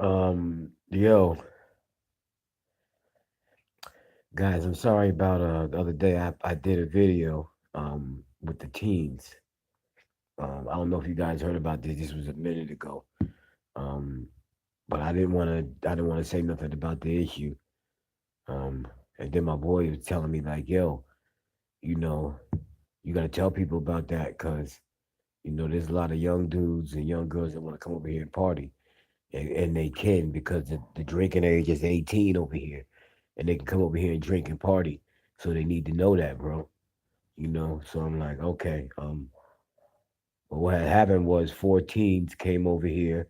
Yo, guys, I'm sorry about the other day. I did a video with the teens. I don't know if you guys heard about this. This was a minute ago. Um, but I didn't want to say nothing about the issue. Um, and then my boy was telling me like, yo, you know, you got to tell people about that because there's a lot of young dudes and young girls that want to come over here and party, and they can because the drinking age is 18 over here, and they can come over here and drink and party. So they need to know that, bro. So I'm like, okay. But what had happened was four teens came over here,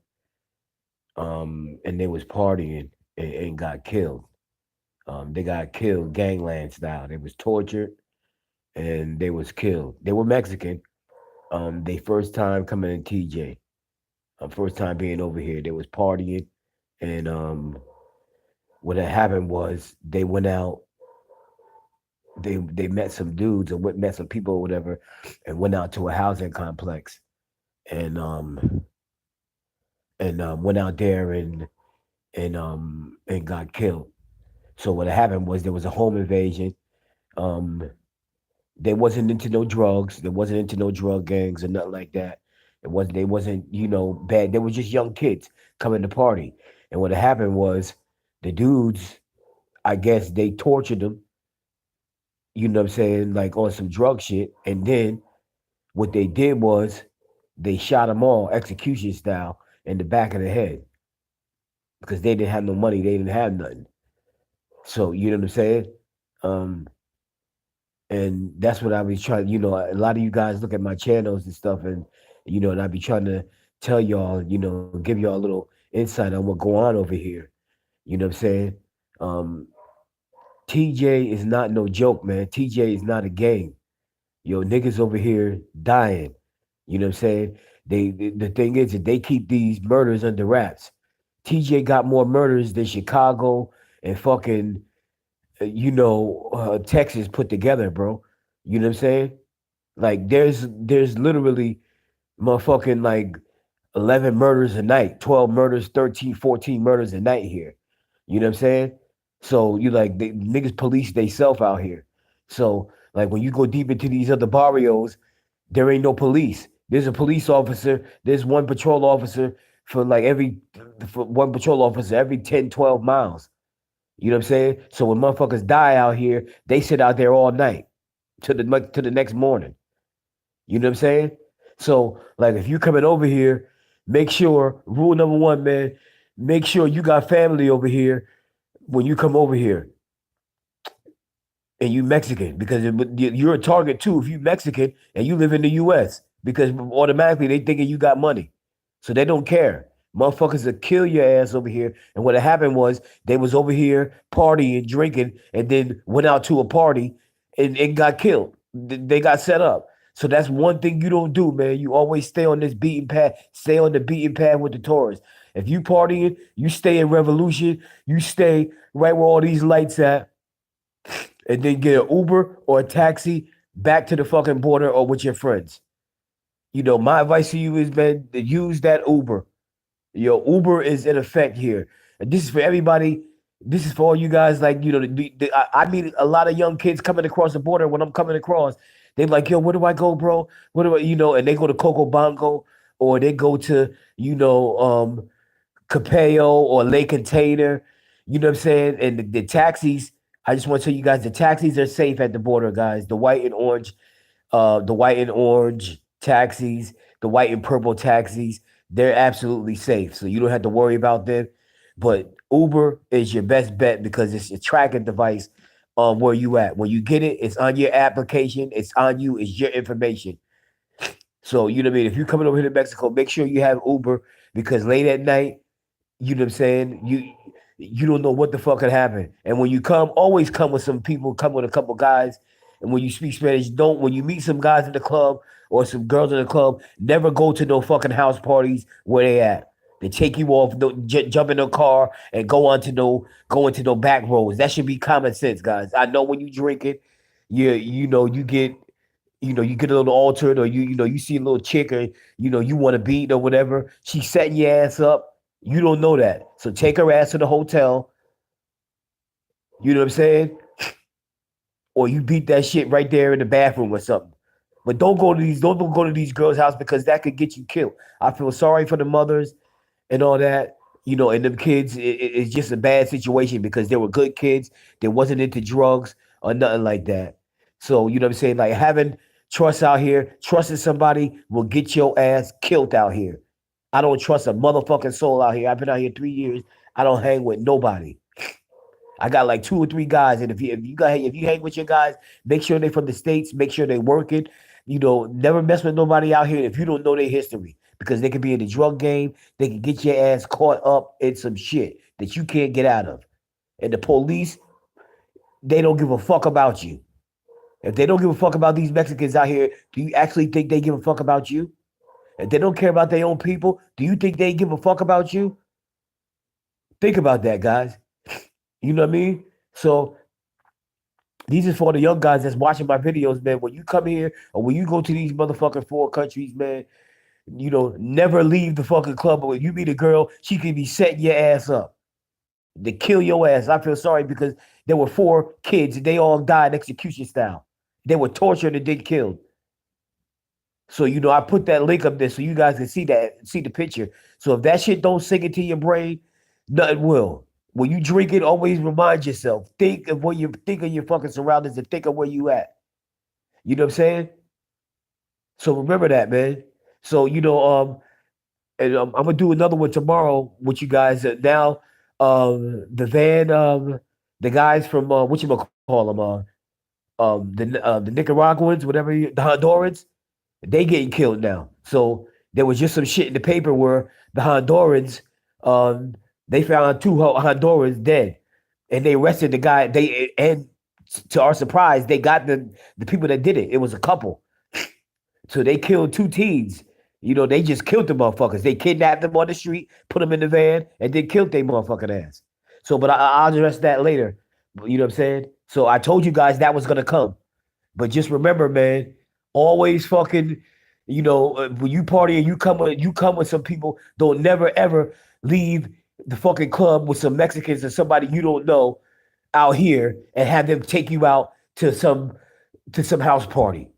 and they was partying and got killed. They got killed gangland style. They was tortured and they was killed. They were Mexican. They first time coming in TJ. First time being over here. They was partying, and what had happened was they went out. They met some dudes or met some people or whatever, and went out to a housing complex, and went out there and got killed. So what happened was there was a home invasion. Um, they wasn't into no drugs. They wasn't into no drug gangs or nothing like that. They wasn't bad. They were just young kids coming to party. And what happened was the dudes, I guess they tortured them. You know what I'm saying, like on some drug shit. And then what they did was they shot them all execution style in the back of the head because they didn't have no money. They didn't have nothing. So you know what I'm saying? Um, and that's what I was trying. A lot of you guys look at my channels and stuff, and I be trying to tell y'all, give y'all a little insight on what go on over here. You know what I'm saying? Um, TJ is not no joke, man. TJ is not a game. Yo, niggas over here dying. You know what I'm saying? The thing is that they keep these murders under wraps. TJ got more murders than Chicago and fucking Texas put together, bro. You know what I'm saying? Like there's literally motherfucking like 11 murders a night, 12 murders, 13, 14 murders a night here. You know what I'm saying? So you like the niggas police they self out here. So like when you go deep into these other barrios, there ain't no police. There's a police officer, there's one patrol officer for one patrol officer every 10, 12 miles. You know what I'm saying? So when motherfuckers die out here, they sit out there all night to the next morning. You know what I'm saying? So like if you coming over here, make sure rule number one, man, make sure you got family over here when you come over here and you Mexican because you're a target too if you Mexican and you live in the U.S. because automatically they thinking you got money, so they don't care. Motherfuckers will kill your ass over here. And what happened was they was over here partying, drinking, and then went out to a party and got killed. They got set up. So that's one thing you don't do, man. You always stay on this beaten path. Stay on the beaten path with the tourists. If you partying, you stay in Revolution. You stay right where all these lights at and then get an Uber or a taxi back to the fucking border or with your friends. My advice to you is, man, to use that Uber. Uber is in effect here. And this is for everybody. This is for all you guys. Like, I meet a lot of young kids coming across the border when I'm coming across. They're like, yo, where do I go, bro? What do and they go to Coco Bongo or they go to, Capeo or Lake Container. You know what I'm saying? And the taxis, I just want to tell you guys, the taxis are safe at the border, guys. The white and orange taxis, the white and purple taxis, they're absolutely safe. So you don't have to worry about them. But Uber is your best bet because it's a tracking device on where you at. When you get it, it's on your application, it's on you, it's your information. So you know what I mean? If you're coming over here to Mexico, make sure you have Uber because late at night, you know what I'm saying? You don't know what the fuck could happen. And when you come, always come with some people, come with a couple guys. And when you speak Spanish, don't when you meet some guys in the club or some girls in the club, never go to no fucking house parties where they at. They take you off, jump in a car and go into no back roads. That should be common sense, guys. I know when you drink it, you get a little altered or you see a little chick or you want to beat or whatever. She's setting your ass up You don't know that. So take her ass to the hotel. You know what I'm saying? Or you beat that shit right there in the bathroom or something. But don't go to these girls' house because that could get you killed. I feel sorry for the mothers and all that. And them kids, it's just a bad situation because they were good kids. They wasn't into drugs or nothing like that. So, you know what I'm saying? Like having trust out here, trusting somebody will get your ass killed out here. I don't trust a motherfucking soul out here. I've been out here 3 years. I don't hang with nobody. I got like two or three guys, and if you hang with your guys, make sure they're from the states. Make sure they working. Never mess with nobody out here if you don't know their history because they could be in the drug game. They can get your ass caught up in some shit that you can't get out of. And the police, they don't give a fuck about you. If they don't give a fuck about these Mexicans out here, do you actually think they give a fuck about you? If they don't care about their own people, do you think they give a fuck about you? Think about that, guys. You know what I mean? So these is for the young guys that's watching my videos, man. When you come here or when you go to these motherfucking foreign countries, man, never leave the fucking club. But when you meet a girl, she can be setting your ass up to kill your ass. I feel sorry because there were 4 kids and they all died execution style. They were tortured and then killed. So, I put that link up there so you guys can see the picture. So if that shit don't sink into your brain, nothing will. When you drink it, always remind yourself. Think of your fucking surroundings and think of where you at. You know what I'm saying? So remember that, man. So, and I'm gonna do another one tomorrow with you guys. Now, the van, the guys from what you gonna call them, the Nicaraguans, the Hondurans, they getting killed now. So there was just some shit in the paper where the Hondurans, they found 2 Hondurans dead, and they arrested the guy. And to our surprise, they got the people that did it. It was a couple. So they killed 2 teens. They just killed the motherfuckers. They kidnapped them on the street, put them in the van, and then killed their motherfucking ass. So, but I'll address that later. You know what I'm saying? So I told you guys that was gonna come. But just remember, man, always fucking, when you party and you come with some people, don't never ever leave the fucking club with some Mexicans or somebody you don't know out here and have them take you out to some house party.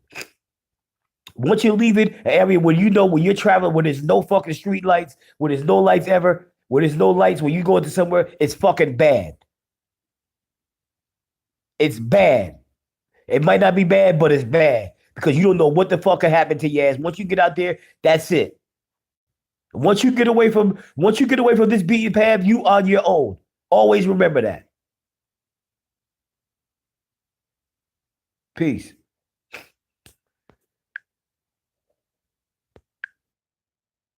Once you leave it, an area where when you're traveling, where there's no fucking street lights, where there's no lights ever, where there's no lights, when you go into somewhere, it's fucking bad. It's bad. It might not be bad, but it's bad because you don't know what the fuck could happen to your ass. Once you get out there, that's it. Once you get away from this beaten path, you on your own. Always remember that. Peace.